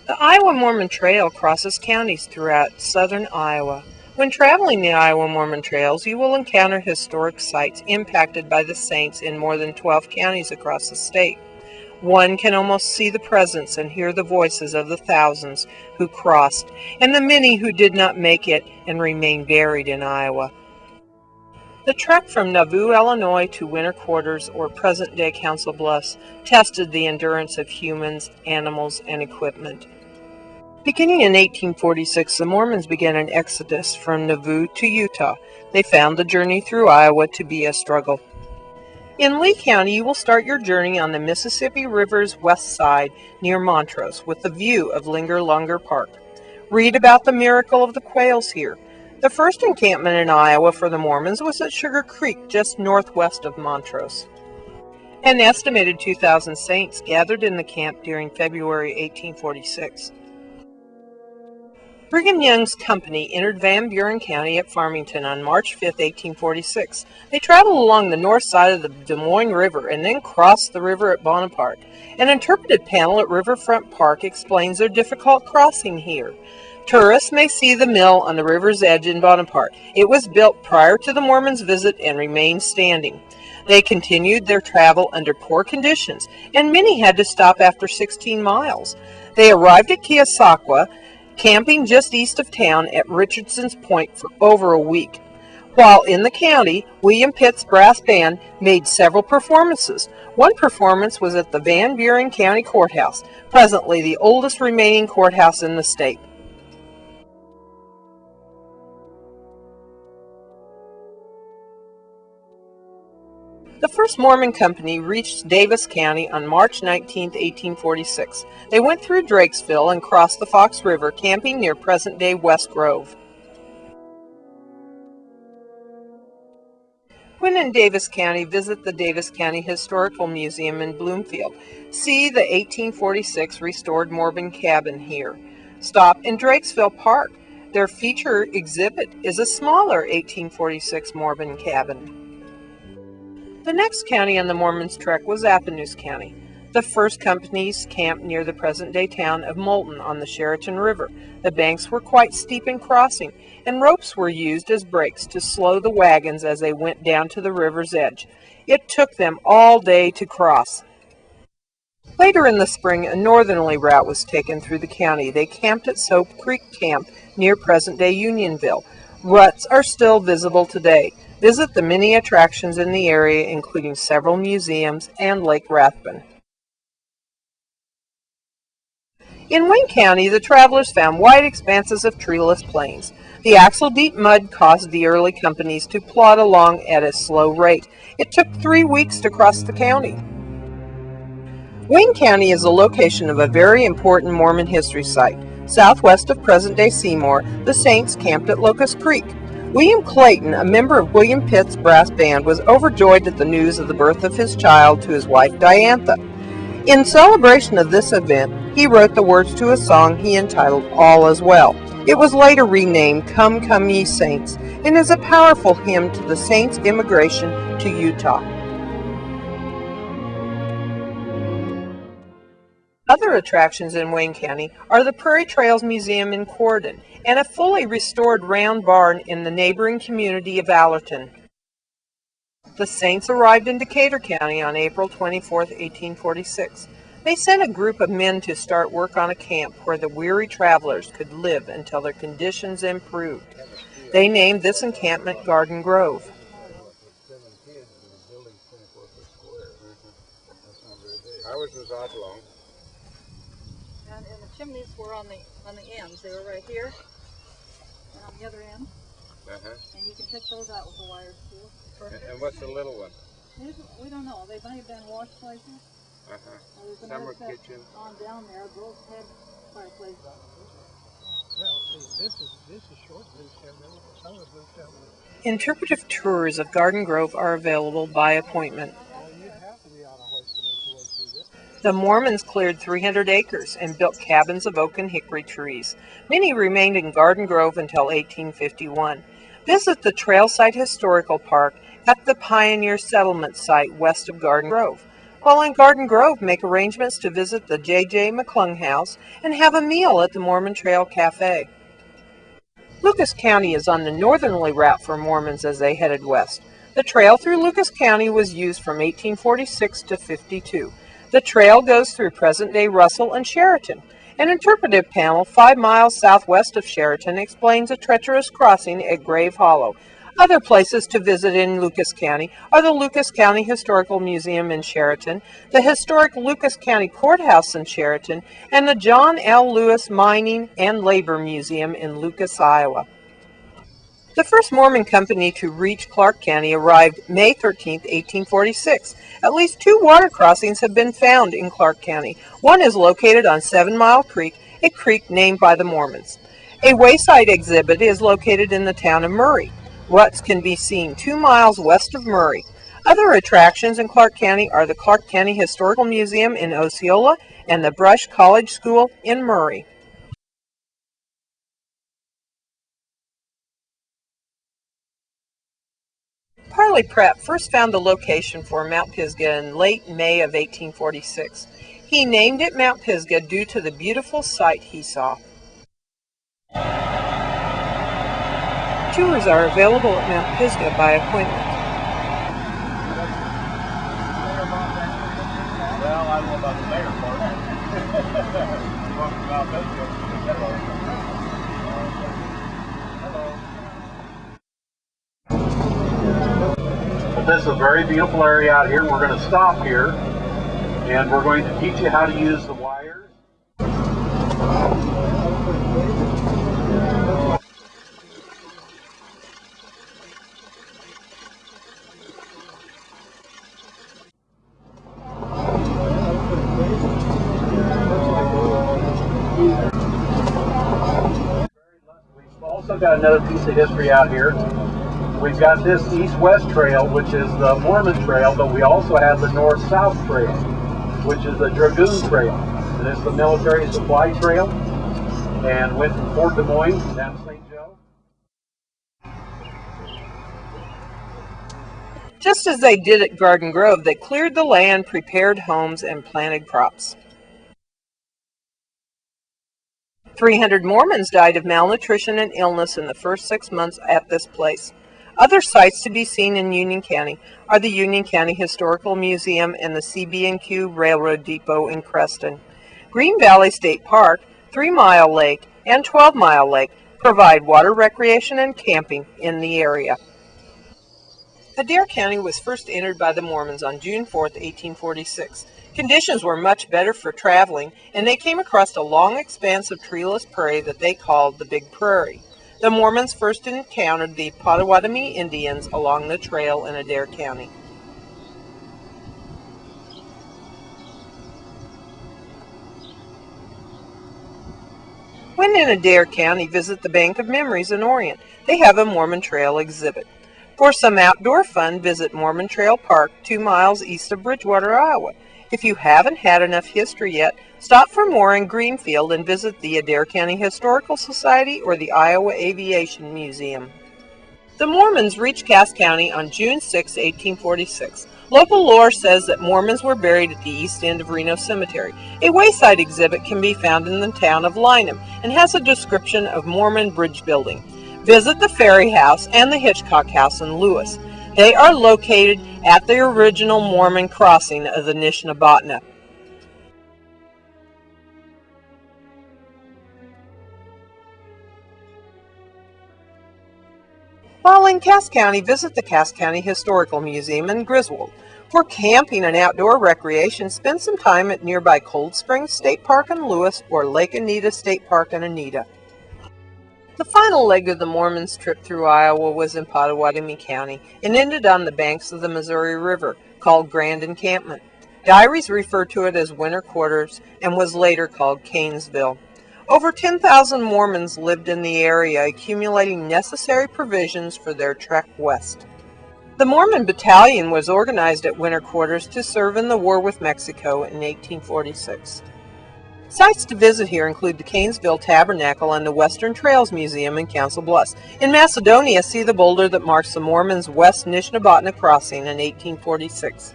The Iowa Mormon Trail crosses counties throughout southern Iowa. When traveling the Iowa Mormon Trails, you will encounter historic sites impacted by the saints in more than 12 counties across the state. One can almost see the presence and hear the voices of the thousands who crossed and the many who did not make it and remain buried in Iowa. The trek from Nauvoo, Illinois to winter quarters or present-day Council Bluffs tested the endurance of humans, animals, and equipment. Beginning in 1846, the Mormons began an exodus from Nauvoo to Utah. They found the journey through Iowa to be a struggle. In Lee County, you will start your journey on the Mississippi River's west side near Montrose with the view of Linger Lunger Park. Read about the miracle of the quails here. The first encampment in Iowa for the Mormons was at Sugar Creek, just northwest of Montrose. An estimated 2,000 saints gathered in the camp during February 1846. Brigham Young's company entered Van Buren County at Farmington on March 5, 1846. They traveled along the north side of the Des Moines River and then crossed the river at Bonaparte. An interpreted panel at Riverfront Park explains their difficult crossing here. Tourists may see the mill on the river's edge in Bonaparte. It was built prior to the Mormons' visit and remains standing. They continued their travel under poor conditions, and many had to stop after 16 miles. They arrived at Keosauqua, camping just east of town at Richardson's Point for over a week. While in the county, William Pitt's brass band made several performances. One performance was at the Van Buren County Courthouse, presently the oldest remaining courthouse in the state. The first Mormon company reached Davis County on March 19, 1846. They went through Drakesville and crossed the Fox River, camping near present-day West Grove. When in Davis County, visit the Davis County Historical Museum in Bloomfield. See the 1846 restored Mormon cabin here. Stop in Drakesville Park. Their feature exhibit is a smaller 1846 Mormon cabin. The next county on the Mormons' trek was Appanoose County. The first companies camped near the present-day town of Moulton on the Sheraton River. The banks were quite steep in crossing, and ropes were used as brakes to slow the wagons as they went down to the river's edge. It took them all day to cross. Later in the spring, a northerly route was taken through the county. They camped at Soap Creek Camp near present-day Unionville. Ruts are still visible today. Visit the many attractions in the area, including several museums and Lake Rathbun. In Wayne County, the travelers found wide expanses of treeless plains. The axle-deep mud caused the early companies to plod along at a slow rate. It took 3 weeks to cross the county. Wayne County is the location of a very important Mormon history site. Southwest of present-day Seymour, the Saints camped at Locust Creek. William Clayton, a member of William Pitt's brass band, was overjoyed at the news of the birth of his child to his wife Diantha. In celebration of this event, he wrote the words to a song he entitled All Is Well. It was later renamed Come, Come Ye Saints, and is a powerful hymn to the Saints' immigration to Utah. Other attractions in Wayne County are the Prairie Trails Museum in Corydon and a fully restored round barn in the neighboring community of Allerton. The Saints arrived in Decatur County on April 24, 1846. They sent a group of men to start work on a camp where the weary travelers could live until their conditions improved. They named this encampment Garden Grove. Ours was oblong. And the chimneys were on the ends. They were right here and on the other end. And you can pick those out with the wires too. And what's the little one? We don't know. They might have been wash places. Summer kitchen. On down there, those had fireplaces. This is short blue cabinet. Some of the blue cabinet. Interpretive tours of Garden Grove are available by appointment. The Mormons cleared 300 acres and built cabins of oak and hickory trees. Many remained in Garden Grove until 1851. Visit the Trailside Historical Park at the Pioneer Settlement site west of Garden Grove. while in Garden Grove make arrangements to visit the J.J. McClung House and have a meal at the Mormon Trail Cafe. Lucas County is on the northerly route for Mormons as they headed west. The trail through Lucas County was used from 1846 to 52. The trail goes through present-day Russell and Sheraton. An interpretive panel 5 miles southwest of Sheraton explains a treacherous crossing at Grave Hollow. Other places to visit in Lucas County are the Lucas County Historical Museum in Sheraton, the historic Lucas County Courthouse in Sheraton, and the John L. Lewis Mining and Labor Museum in Lucas, Iowa. The first Mormon company to reach Clark County arrived May 13, 1846. At least 2 water crossings have been found in Clark County. One is located on 7 Mile Creek, a creek named by the Mormons. A wayside exhibit is located in the town of Murray. Ruts can be seen 2 miles west of Murray. Other attractions in Clark County are the Clark County Historical Museum in Osceola and the Brush College School in Murray. Parley Pratt first found the location for Mount Pisgah in late May of 1846. He named it Mount Pisgah due to the beautiful sight he saw. Tours are available at Mount Pisgah by appointment. Well, I don't know about the mayor part. This is a very beautiful area out here. We're going to stop here and we're going to teach you how to use the wires. We've also got another piece of history out here. We've got this east-west trail, which is the Mormon Trail, but we also have the north-south trail, which is the Dragoon Trail. And it's the military supply trail, and went from Fort Des Moines down to St. Joe. Just as they did at Garden Grove, they cleared the land, prepared homes, and planted crops. 300 Mormons died of malnutrition and illness in the first 6 months at this place. Other sites to be seen in Union County are the Union County Historical Museum and the CB&Q Railroad Depot in Creston. Green Valley State Park, 3 Mile Lake, and 12 Mile Lake provide water recreation and camping in the area. Adair County was first entered by the Mormons on June 4, 1846. Conditions were much better for traveling, and they came across a long expanse of treeless prairie that they called the Big Prairie. The Mormons first encountered the Potawatomi Indians along the trail in Adair County. When in Adair County, visit the Bank of Memories in Orient. They have a Mormon Trail exhibit. For some outdoor fun, visit Mormon Trail Park 2 miles east of Bridgewater, Iowa. If you haven't had enough history yet, stop for more in Greenfield and visit the Adair County Historical Society or the Iowa Aviation Museum. The Mormons reached Cass County on June 6, 1846. Local lore says that Mormons were buried at the east end of Reno Cemetery. A wayside exhibit can be found in the town of Lynham and has a description of Mormon bridge building. Visit the Ferry House and the Hitchcock House in Lewis. They are located at the original Mormon crossing of the Nishnabotna. While in Cass County, visit the Cass County Historical Museum in Griswold. For camping and outdoor recreation, spend some time at nearby Cold Springs State Park in Lewis or Lake Anita State Park in Anita. The final leg of the Mormons' trip through Iowa was in Potawatomi County and ended on the banks of the Missouri River, called Grand Encampment. Diaries refer to it as winter quarters and was later called Canesville. Over 10,000 Mormons lived in the area, accumulating necessary provisions for their trek west. The Mormon Battalion was organized at winter quarters to serve in the war with Mexico in 1846. Sites to visit here include the Canesville Tabernacle and the Western Trails Museum in Council Bluffs. In Macedonia, see the boulder that marks the Mormons' West Nishnabotna crossing in 1846.